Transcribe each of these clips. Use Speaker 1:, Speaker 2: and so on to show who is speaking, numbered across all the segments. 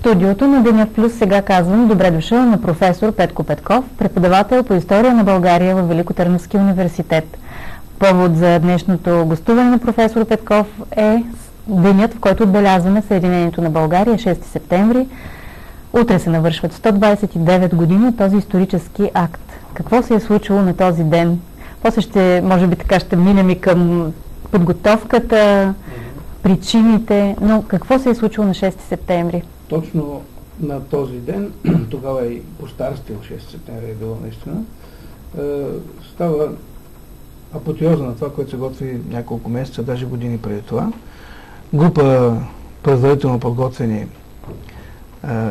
Speaker 1: студиото на Деня в Плюс сега казвам добре дошъл на професор Петко Петков, преподавател по история на България в Великотърновски университет. Повод за днешното гостуване на професор Петков е денят, в който отбелязваме Съединението на България, 6 септември. Утре се навършват 129 години от този исторически акт. Какво се е случило на този ден? После може би ще минем и към подготовката, причините, но какво се е случило на 6 септември?
Speaker 2: Точно на този ден, тогава и по стар стил 6 септември е било наистина, става апотеоза на това, което се готви няколко месеца, даже години преди това. Група предварително подготвени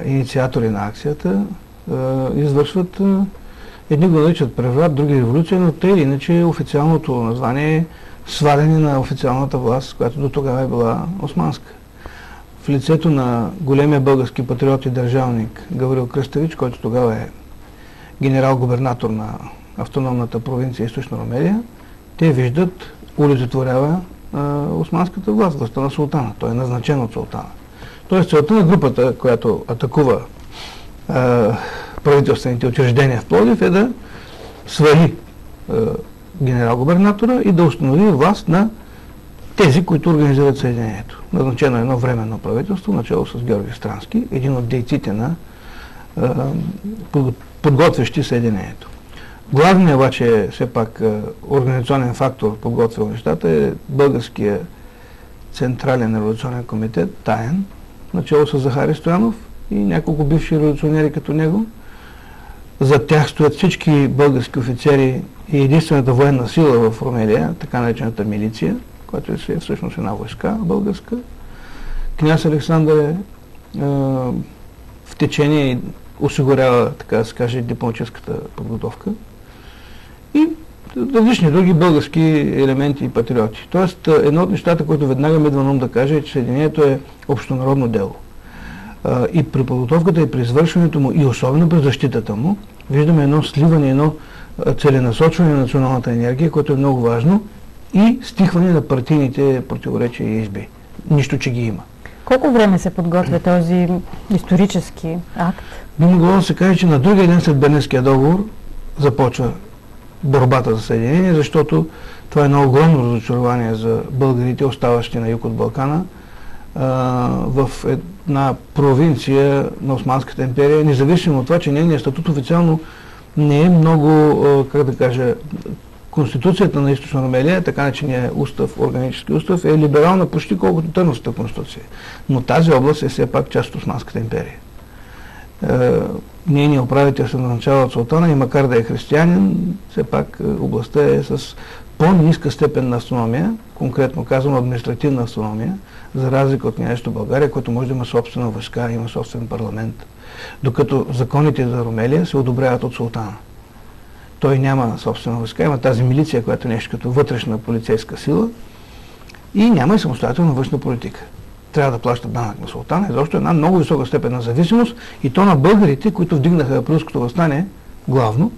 Speaker 2: инициатори на акцията извършват, едни го наричат преврат, други революция, но те иначе официалното название е сваляне на официалната власт, която до тогава е била османска. В лицето на големия български патриот и държавник Гаврил Кръстевич, който тогава е генерал-губернатор на автономната провинция Източна Румелия, те виждат, олицетворява османската власт, властта на султана. Той е назначен от султана. Тоест целта на групата, която атакува правителствените учреждения в Пловдив, е да свали генерал-губернатора и да установи власт на тези, които организират Съединението. Назначено е едно временно правителство, начало с Георги Странски, един от дейците на подготвящи Съединението. Главният обаче, все пак, организационен фактор, подготвил нещата, е Българския централен революционен комитет, таен, начало с Захари Стоянов и няколко бивши революционери като него. За тях стоят всички български офицери и единствената военна сила в Румелия, така наречената милиция, която е всъщност една войска българска. Княз Александър е в течение и осигурява, така да се каже, дипломатическата подготовка и различни други български елементи и патриоти. Тоест, едно от нещата, което веднага ми идва на ум да кажа, е, че Съединението е общонародно дело. И при подготовката и при извършването му, и особено при защитата му, виждаме едно сливане, едно целенасочване на националната енергия, което е много важно, и стихване на партийните противоречия и изби. Нищо, че ги има.
Speaker 1: Колко време се подготвя този исторически акт?
Speaker 2: Би могло да се каже, че на другия ден след Бернинския договор започва борбата за Съединение, защото това е едно огромно разочарование за българите, оставащи на юг от Балкана, в една провинция на Османската империя, независимо от това, че нейният статут официално не е много, как да кажа, Конституцията на Източна Румелия, така начиния устав, органически устав, е либерална почти колкото Търновската конституция. Но тази област е все пак част от Османската империя. Нейният управител се назначава от султана и макар да е християнин, все пак областта е с по-ниска степен на автономия, конкретно казано административна автономия, за разлика от Княжество България, което може да има собствена войска, има собствен парламент, докато законите за Румелия се одобряват от султана. Той няма собствена войска, има тази милиция, която е нещо като вътрешна полицейска сила и няма и самостоятелна външна политика. Трябва да плащат данък на султана и защо една много висока степен на зависимост и то на българите, които вдигнаха априлското въстание главно,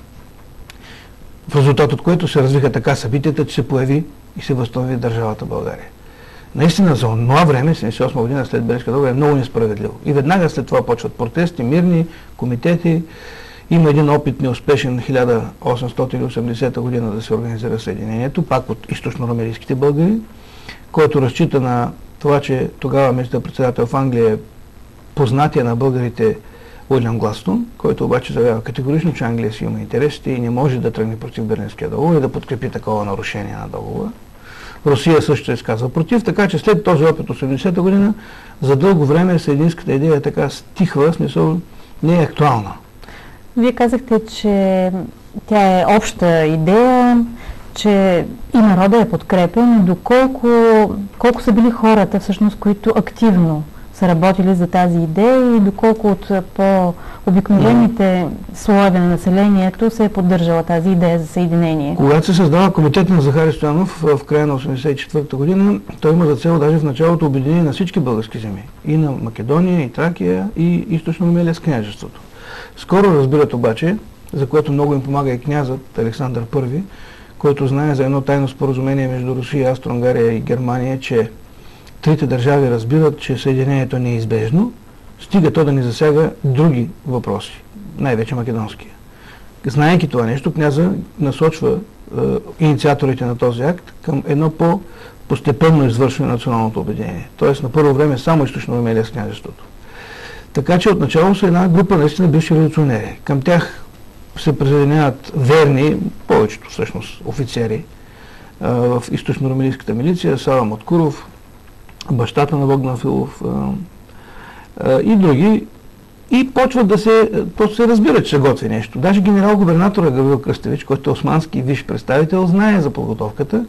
Speaker 2: в резултат от което се развиха така събитията, че се появи и се възстанови държавата България. Наистина за това време, 78 година след Бернинския договор, е много несправедливо. И веднага след това почват протести, мирни, комитети. Има един опит неуспешен 1880 година да се организира Съединението, пак от източно-румелийските българи, който разчита на това, че тогава министър-председател в Англия е познатия на българите Уилям Гластон, който обаче заявява категорично, че Англия си има интересите и не може да тръгне против Берлинския договор и да подкрепи такова нарушение на договора. Русия също се изказва против, така че след този опит 80-та година за дълго време съединската идея така стихва, в смисъл не е актуална.
Speaker 1: Вие казахте, че тя е обща идея, че и народа е подкрепен, колко са били хората всъщност, които активно са работили за тази идея и доколко от по-обикновените слоеве на населението се е поддържала тази идея за съединение.
Speaker 2: Когато се създава комитет на Захари Стоянов в края на 1984 година, той има за цел даже в началото обединение на всички български земи. И на Македония, и Тракия, и Източна Румелия с княжеството. Скоро разбират обаче, за което много им помага и князът Александър I, който знае за едно тайно споразумение между Русия, Австро-Унгария и Германия, че трите държави разбират, че съединението е неизбежно стига то да ни засяга други въпроси, най-вече македонския. Знаейки това нещо, княза насочва инициаторите на този акт към едно постепенно извършване на националното обединение. Тоест на първо време само източно Румелия с княжеството. Така че отначало са една група наистина бивши революционери. Към тях се присъединяват верни, повечето всъщност офицери в източно-румелийската милиция, Сава Маткуров, бащата на Богдан Филов и други. И почват просто се разбират, че се готви нещо. Даже генерал-губернаторът Гаврил Кръстевич, който е османски висш представител, знае за подготовката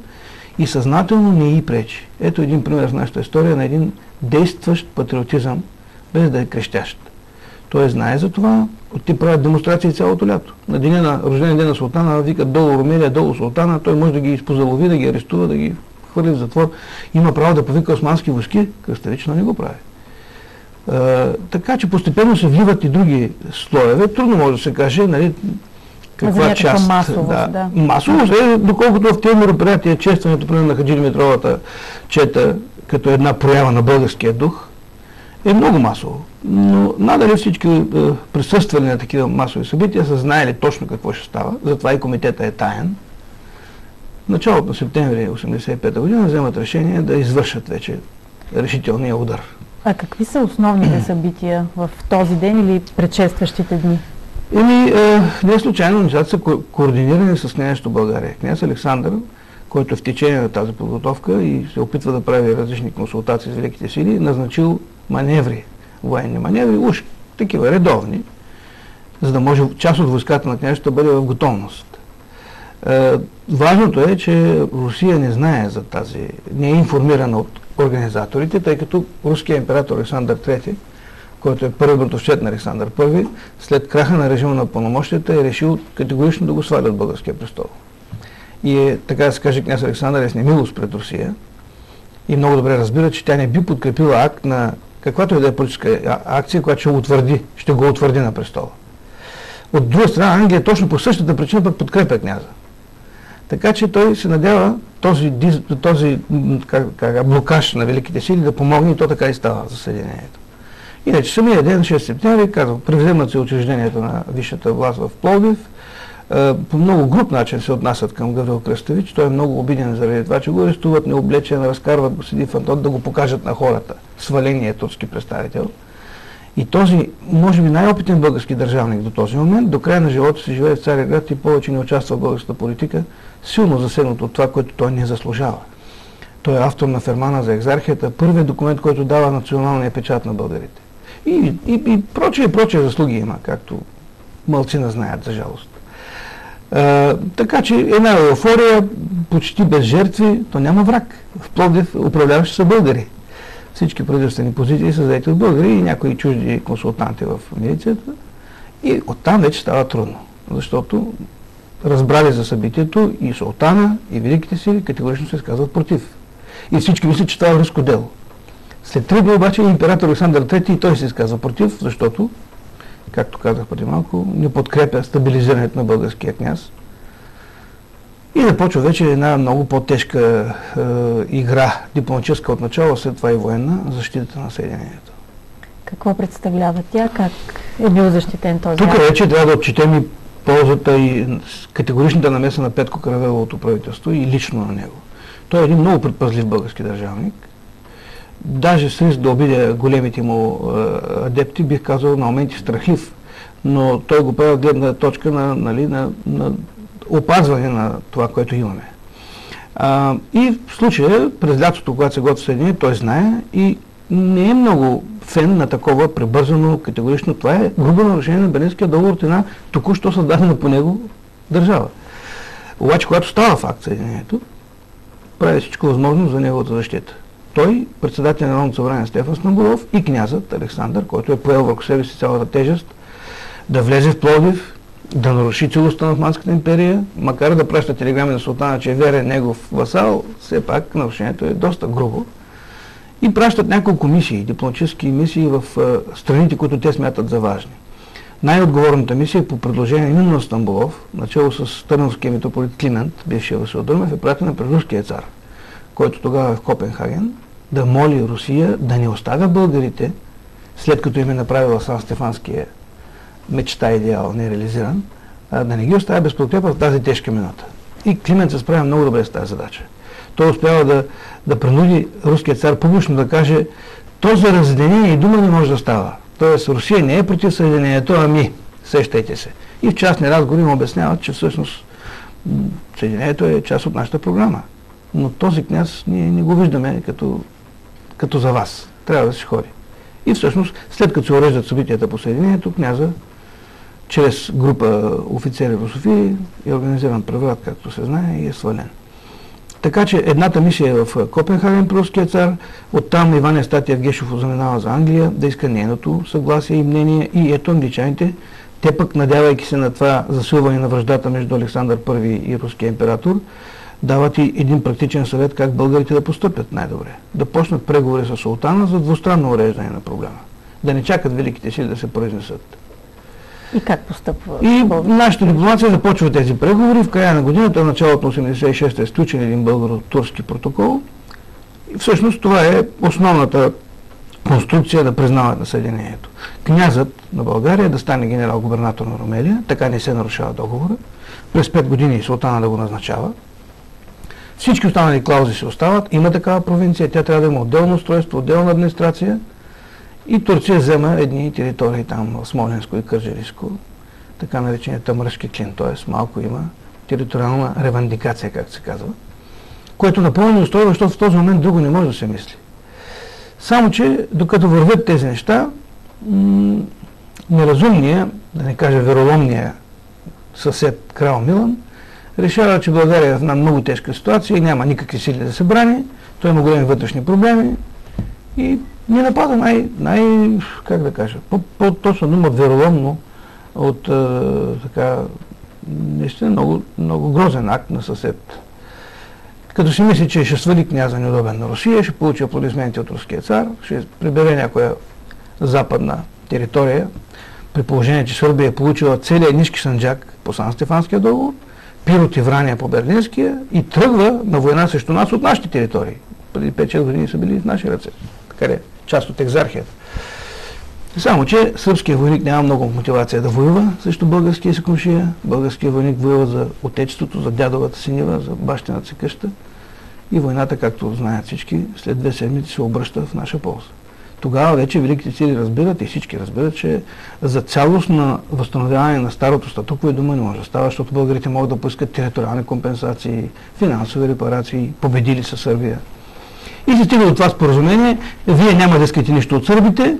Speaker 2: и съзнателно не й пречи. Ето един пример в нашата история на един действащ патриотизъм, без да е крещящ. Той знае за това, те правят демонстрации цялото лято. На деня на рождения ден на султана викат долу Румелия, долу султана, той може да ги изпозалови, да ги арестува, да ги хвърли в затвор. Има право да повика османски войски, Кръстевич, но не го прави. Така че постепенно се вливат и други слоеве. Трудно може да се каже, нали, каква част. Масовост е, доколкото в тези мероприятия, честването примерно на Хаджи Димитровата чета, като една проява на българския дух, е много масово. Но надали всички присъствали на такива масови събития са знаели точно какво ще става, затова и комитета е таен. В началото на септември 1985 година вземат решение да извършат вече решителния удар.
Speaker 1: А какви са основните събития в този ден или предшестващите дни?
Speaker 2: Не случайно нещата са координирани с княжеството България. Княз Александър, който е в течение на тази подготовка и се опитва да прави различни консултации с великите сили, назначил маневри, военни маневри, уж такива редовни, за да може част от войската на княжеството да бъде в готовност. Важното е, че Русия не знае за тази, не е информирана от организаторите, тъй като руският император Александър III, който е първи братовчет на Александър I, след краха на режима на пълномощията е решил категорично да го сваля от българския престол. И е, така да се каже, княз Александър е с немилост пред Русия и много добре разбира, че тя не би подкрепила акт на каквато и да е политическа акция, която ще го утвърди на престола. От друга страна, Англия точно по същата причина пък подкрепя княза. Така че той се надява този блокаж на великите сили да помогне и то така и става за съединението. Иначе самия ден, 6 септември, казвам, превземат се учреждението на висшата власт в Пловдив, по много груб начин се отнасят към Гаврил Кръстевич. Той е много обиден заради това, че го арестуват, необлечен, разкарват го, седи в Антон, да го покажат на хората. Сваления турски представител. И този, може би най-опитен български държавник до този момент, до края на живота си живее в Цариград и повече не участва в българската политика, силно засегнат от това, което той не заслужава. Той е автор на Фермана за екзархията, първият документ, който дава националния печат на българите. И прочие заслуги има, както малцина знаят, за жалост. Така че една еуфория, почти без жертви, то няма враг. В Пловдив управляващи са българи. Всички правителствени позиции са заети от българи и някои чужди консултанти в милицията. И оттам вече става трудно, защото разбрали за събитието и султана, и великите сили категорично се изказват против. И всички мислят, че това е руско дело. След 3 дни обаче император Александър III и той се изказва против, защото, както казах преди малко, не подкрепя стабилизирането на българския княз. И започва вече една много по-тежка игра, дипломатическа от начало, след това и военна, защитата на Съединението.
Speaker 1: Какво представлява тя? Как е бил защитен този
Speaker 2: Тук вече трябва да отчетем и ползата и категоричната намеса на Петко Каравеловото правителство и лично на него. Той е един много предпазлив български държавник. Даже с риск да обидя големите му адепти, бих казал на моменти страхлив, но той го прави от гледна точка на опазване на това, което имаме. И в случая, през лятото, когато се готви съединение, той знае и не е много фен на такова прибързано, категорично. Това е грубо нарушение на Берлинския договор от една току-що създадена по него държава. Обаче, когато става факт съединението, прави всичко възможно за неговата защита. Той, председател на Народното събрание Стефан Стамболов и князът Александър, който е поел върху себе си цялата тежест, да влезе в Пловдив, да наруши целостта на Османската империя, макар да праща телеграми на султана, че е верен негов васал, все пак нарушението е доста грубо. И пращат няколко мисии, дипломатически мисии в страните, които те смятат за важни. Най-отговорната мисия по предложение именно на Стамболов, начало с търновския митрополит Климент, бившия Васил Дърмев, е пратен пред руския цар, който тогава е в Копенхаген, да моли Русия да не оставя българите след като им е направила Сан-Стефанския мечта, идеал, нереализиран, да не ги оставя без подкрепа в тази тежка минута. И Климент се справя много добре с тази задача. Той успява да принуди руският цар публично да каже: то за разединение и дума не може да става. Тоест Русия не е против съединението, ами сещайте се. И в частни разговори му обясняват, че всъщност съединението е част от нашата програма. Но този княз ние не го виждаме като за вас. Трябва да се ходи. И всъщност, след като се уреждат събитията по съединението, княза, чрез група офицери русофили, е организиран преврат, както се знае, и е свален. Така че едната мисия е в Копенхаген при руския цар, оттам Иван Евстатиев Гешов заминава за Англия да иска нейното съгласие и мнение, и ето англичаните, те пък, надявайки се на това засилване на враждата между Александър I и руския император, дават и един практичен съвет как българите да постъпят най-добре. Да почнат преговори с султана за двустранно уреждане на проблема. Да не чакат великите сили да се произнесат.
Speaker 1: И как постъпва?
Speaker 2: И нашата дипломация започва тези преговори. В края на годината, в началото на 86-та е сключен един българо-турски протокол. И всъщност това е основната конструкция на признаване на съединението. Князът на България да стане генерал-губернатор на Румелия, така не се нарушава договора. През 5 години султана да го назначава. Всички останали клаузи се остават. Има такава провинция, тя трябва да има отделно устройство, отделна администрация. И Турция взема едни територии там в Смолянско и Кърджалийско, така наречения мръжки клин, т.е. малко има териториална ревандикация, както се казва, което напълно устойва, защото в този момент друго не може да се мисли. Само че, докато вървят тези неща, неразумният, да не кажа вероломният съсед крал Милан, решава, че България е в една много тежка ситуация и няма никакви сили да се брани, той има големи вътрешни проблеми и ни напада как да кажа, по-точно дума вероломно от така, наистина много, много грозен акт на съсед. Като си мисли, че ще свали княза неудобен на Русия, ще получи аплодисменти от руския цар, ще прибере някоя западна територия, при положение, че Сърбия е получила целият нишки санджак по Сан-Стефанския договор, Пирот и Враня по Берлинския и тръгва на война срещу нас от нашите територии. Преди 5-6 години са били в наши ръце. Така е, част от екзархията. Само, че сръбският войник няма много мотивация да воюва срещу българския си комшия. Българският войник воюва за отечеството, за дядовата си нива, за бащината си къща. И войната, както знаят всички, след 2 седмици се обръща в наша полза. Тогава вече великите сили разбират и всички разбират, че за цялостно възстановяване на старото статукво и дума не може да става, защото българите могат да поискат териториални компенсации, финансови репарации, победили са Сърбия. И се стига до това споразумение, вие няма да искате нищо от сърбите,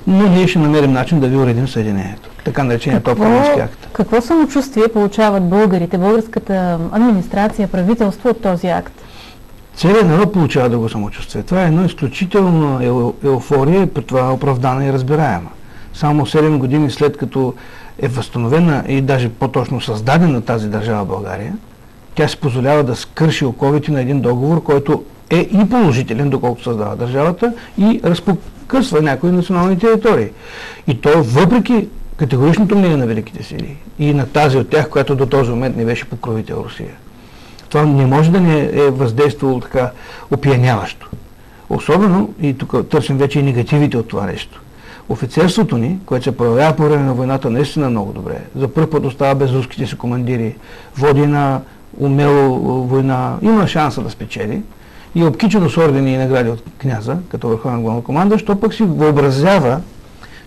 Speaker 2: но ние ще намерим начин да ви уредим съединението. Така наречения Топкапански акт.
Speaker 1: Какво самочувствие получават българите, българската администрация, правителство от този акт?
Speaker 2: Целият народ получава друго самочувствие. Това е едно изключително еуфория и при това оправдана и разбираема. Само 7 години след като е възстановена и даже по-точно създадена тази държава България, тя се позволява да скърши оковите на един договор, който е и положителен, доколкото създава държавата, и разпокъсва някои национални територии. И то въпреки категоричното мнение на великите сили и на тази от тях, която до този момент не беше покровител Русия. Това не може да не е въздействало така опияняващо. Особено, и тук търсим вече и негативите от това нещо. Офицерството ни, което се проявява по време на войната наистина много добре, за първ път остава без руските си командири, води на умело война, има шанса да спечели и е обкичено с ордени и награди от княза, като върховен главнокомандващ, то пък си въобразява,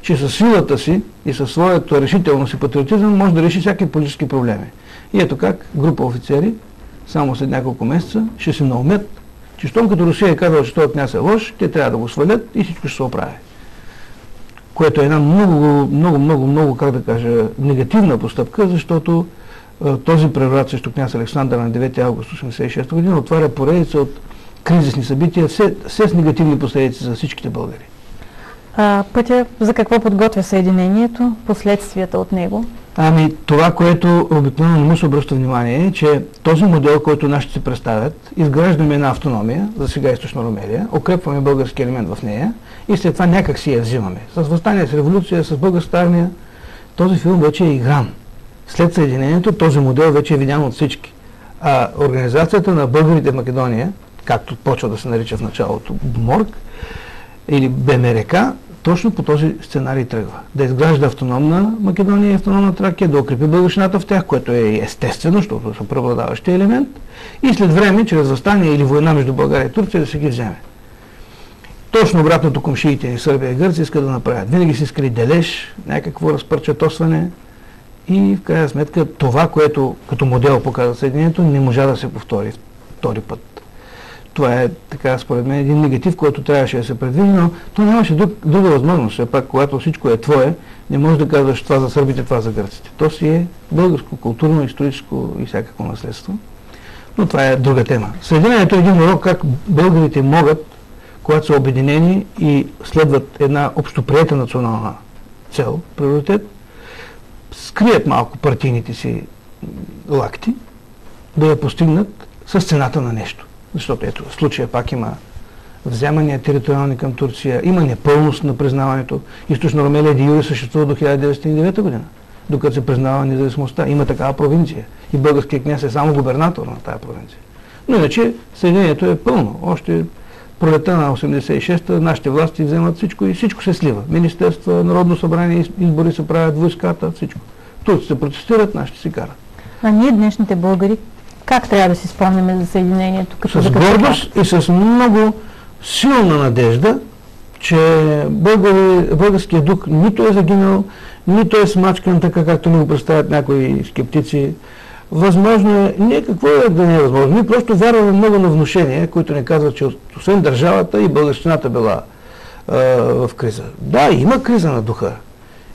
Speaker 2: че със силата си и със своята решителност и патриотизъм може да реши всякакви политически проблеми. И ето как група офицери само след няколко месеца ще се наумят, че щом като Русия е казала, че този княз е лош, те трябва да го свалят и всичко ще се оправи. Което е една много, как да кажа, негативна постъпка, защото този преврат срещу княз Александър на 9 август 1986 година отваря поредица от кризисни събития, все с негативни последици за всичките българи.
Speaker 1: Пътя за какво подготвя съединението, последствията от него?
Speaker 2: Ами това, което обикновено не му се обръща внимание, е, че този модел, който нашите се представят, изграждаме една автономия, за сега източна Румелия, укрепваме български елемент в нея и след това някак си я взимаме. С въстание, с революция, с българската армия, този филм вече е игран. След съединението този модел вече е видян от всички. А организацията на българите в Македония, както почва да се нарича в началото БМОРК или БМРК, точно по този сценарий тръгва. Да изгражда автономна Македония и автономна Тракия, да укрепи българщината в тях, което е естествено, защото са преобладаващия елемент, и след време, чрез въстание или война между България и Турция, да се ги вземе. Точно обратното комшиите ни, Сърбия и Гърция, искат да направят. Винаги са искали дележ, някакво разпърчатосване и в крайна сметка това, което като модел показва Съединението, не можа да се повтори втори път. Това е, така, според мен, един негатив, който трябваше да се предвиди, но то нямаше друга възможност. Все пак, когато всичко е твое, не можеш да казваш това за сърбите, това за гърците. То си е българско, културно, историческо и всякакво наследство. Но това е друга тема. Съединението е един урок как българите могат, когато са обединени и следват една общоприета национална цел, приоритет, скрият малко партийните си лакти, да я постигнат с цената на нещо. Защото ето, в случая пак има вземания териториални към Турция, има непълност на признаването. Източна Румелия де юре съществува до 1909 година, докато се признава независимостта. Има такава провинция. И българският княз е само губернатор на тази провинция. Но иначе Съединението е пълно. Още пролета на 86-та нашите власти вземат всичко и всичко се слива. Министерства, Народно събрание, избори се правят, войската, всичко. Турците протестират, нашите си карат.
Speaker 1: А ние, днешните българи, как трябва да си спомняме за Съединението?
Speaker 2: С гордост и с много силна надежда, че българският дух нито е загинал, нито е смачкан така, както ни го представят някои скептици. Възможно е, не какво е да не е възможно. Ние просто вярваме много на внушения, които ни казват, че освен държавата и българщината била в криза. Да, има криза на духа.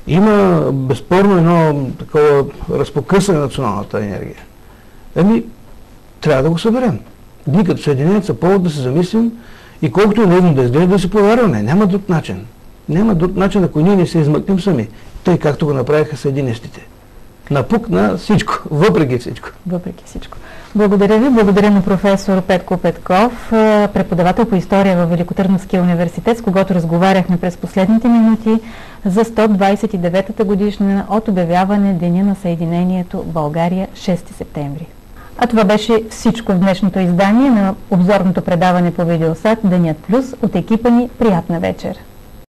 Speaker 2: Има безспорно едно такова разпокъсане на националната енергия. Трябва да го съберем. Дни като Съединението са повод да се замислим и колкото е наивно да изглежда, да се повярваме. Няма друг начин. Няма друг начин, ако ние не се измъкнем сами. Тъй както го направиха съединещите. Напук на всичко, въпреки всичко.
Speaker 1: Въпреки всичко. Благодаря ви. Благодаря на професор Петко Петков, преподавател по история във Великотърновския университет, с когото разговаряхме през последните минути за 129-та годишнина от обявяване Деня на Съединението в България 6 септември. А това беше всичко в днешното издание на обзорното предаване по Видеосат Денят Плюс от екипа ни. Приятна вечер!